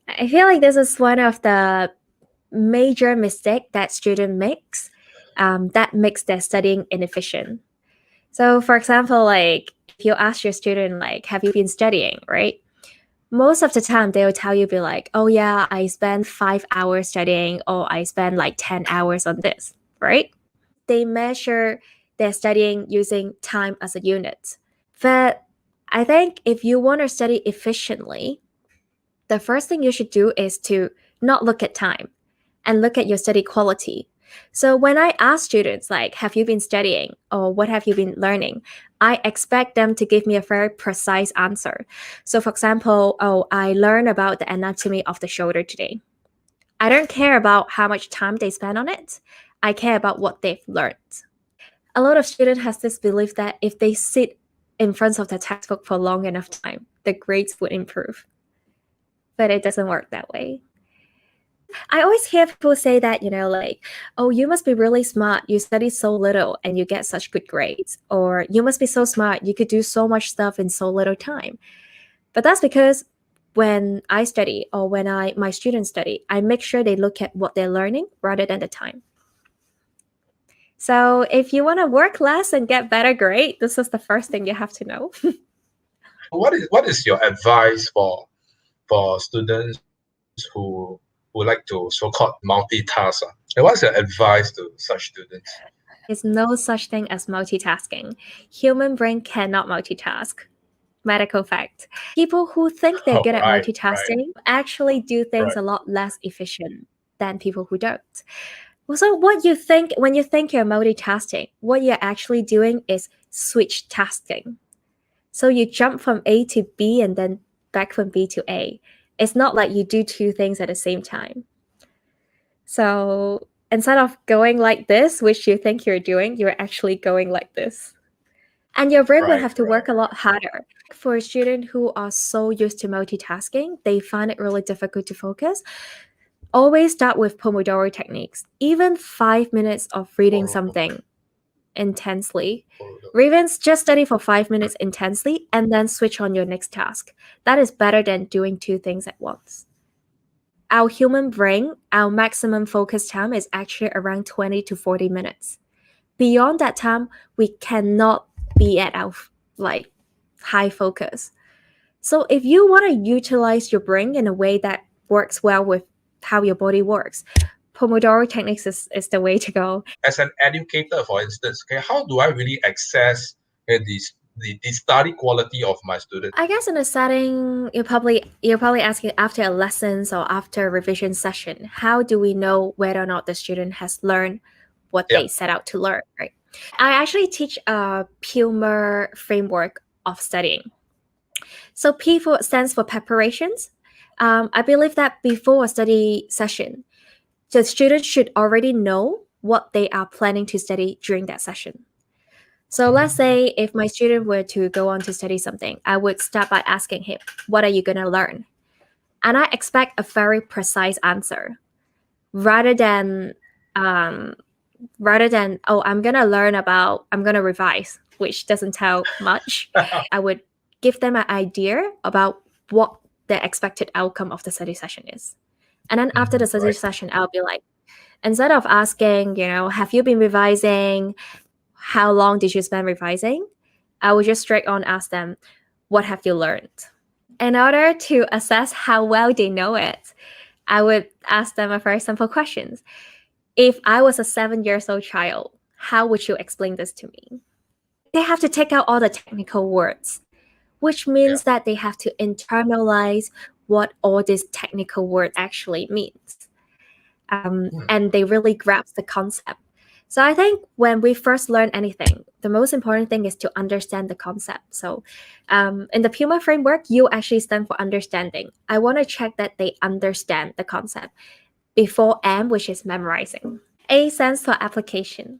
I feel like this is one of the major mistake that student makes that makes their studying inefficient. So for example, like if you ask your student, like, have you been studying, right? Most of the time they will tell you, be like, oh yeah, I spend 5 hours studying, or I spend like 10 hours on this, right? They measure their studying using time as a unit. But I think if you want to study efficiently, the first thing you should do is to not look at time and look at your study quality. So when I ask students, like, have you been studying or what have you been learning, I expect them to give me a very precise answer. So for example, oh, I learned about the anatomy of the shoulder today. I don't care about how much time they spend on it. I care about what they've learned. A lot of students has this belief that if they sit in front of the textbook for long enough time, the grades would improve. But it doesn't work that way. I always hear people say that, like, oh, you must be really smart. You study so little and you get such good grades. Or you must be so smart. You could do so much stuff in so little time. But that's because when I study, or when my students study, I make sure they look at what they're learning rather than the time. So if you want to work less and get better grade, this is the first thing you have to know. What is your advice for students who like to so-called multitask? And what's your advice to such students? There's no such thing as multitasking. Human brain cannot multitask. Medical fact. People who think they're good at multitasking actually do things a lot less efficient than people who don't. So what you think when you think you're multitasking, what you're actually doing is switch tasking. So you jump from A to B and then back from B to A. It's not like you do two things at the same time. So instead of going like this, which you think you're doing, you're actually going like this. And your brain will have to work a lot harder. For students who are so used to multitasking, they find it really difficult to focus. Always start with Pomodoro techniques. Even 5 minutes of reading something intensely. Ravens, just study for 5 minutes intensely and then switch on your next task. That is better than doing two things at once. Our human brain, our maximum focus time is actually around 20 to 40 minutes. Beyond that time, we cannot be at our high focus. So if you want to utilize your brain in a way that works well with how your body works, Pomodoro techniques is the way to go. As an educator, for instance, how do I really assess the study quality of my students? I guess in a setting, you're probably asking after a lessons or after a revision session, how do we know whether or not the student has learned what they set out to learn, right? I actually teach a PUMA framework of studying. So P stands for preparations. I believe that before a study session, the students should already know what they are planning to study during that session. So let's say if my student were to go on to study something, I would start by asking him, what are you going to learn? And I expect a very precise answer rather than, oh, I'm going to revise, which doesn't tell much. I would give them an idea about what the expected outcome of the study session is. And then after the study session, I'll be like, instead of asking, have you been revising? How long did you spend revising? I would just straight on ask them, what have you learned? In order to assess how well they know it, I would ask them a very simple question. If I was a 7-year-old child, how would you explain this to me? They have to take out all the technical words, which means that they have to internalize what all these technical words actually means. And they really grasp the concept. So I think when we first learn anything, the most important thing is to understand the concept. So in the PUMA framework, U actually stands for understanding. I want to check that they understand the concept before M, which is memorizing. A stands for application.